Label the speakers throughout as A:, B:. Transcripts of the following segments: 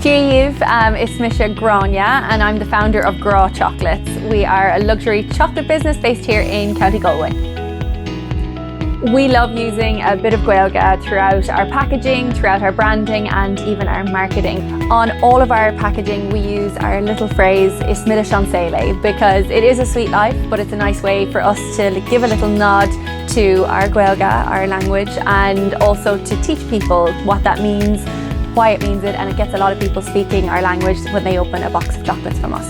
A: Sheosaimh, it's Misha Grania, and I'm the founder of Gra Chocolates. We are a luxury chocolate business based here in County Galway. We love using a bit of Gaeilge throughout our packaging, throughout our branding, and even our marketing. On all of our packaging, we use our little phrase, Is Mille Sheosaimh, because it is a sweet life, but it's a nice way for us to give a little nod to our Gaeilge, our language, and also to teach people what that means, why it means it, and it gets a lot of people speaking our language when they open a box of chocolates from us.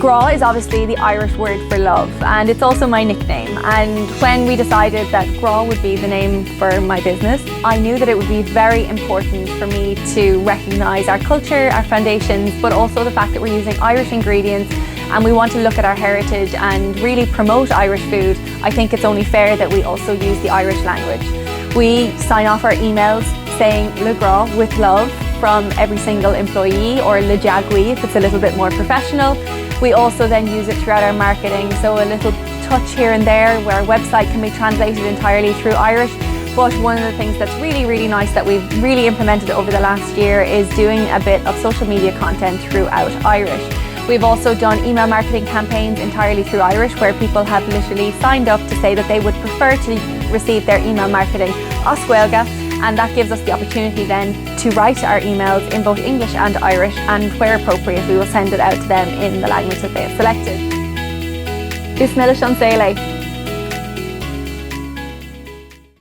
A: Gra is obviously the Irish word for love, and it's also my nickname. And when we decided that Gra would be the name for my business, I knew that it would be very important for me to recognise our culture, our foundations, but also the fact that we're using Irish ingredients and we want to look at our heritage and really promote Irish food. I think it's only fair that we also use the Irish language. We sign off our emails saying Le Gra with love from every single employee, or Le Jagui if it's a little bit more professional. We also then use it throughout our marketing, so a little touch here and there where our website can be translated entirely through Irish. But one of the things that's really nice that we've really implemented over the last year is doing a bit of social media content throughout Irish. We've also done email marketing campaigns entirely through Irish, where people have literally signed up to say that they would prefer to receive their email marketing as Gaeilge, and that gives us the opportunity then to write our emails in both English and Irish, and where appropriate we will send it out to them in the language that they have selected. Is Mille Sheosaimh.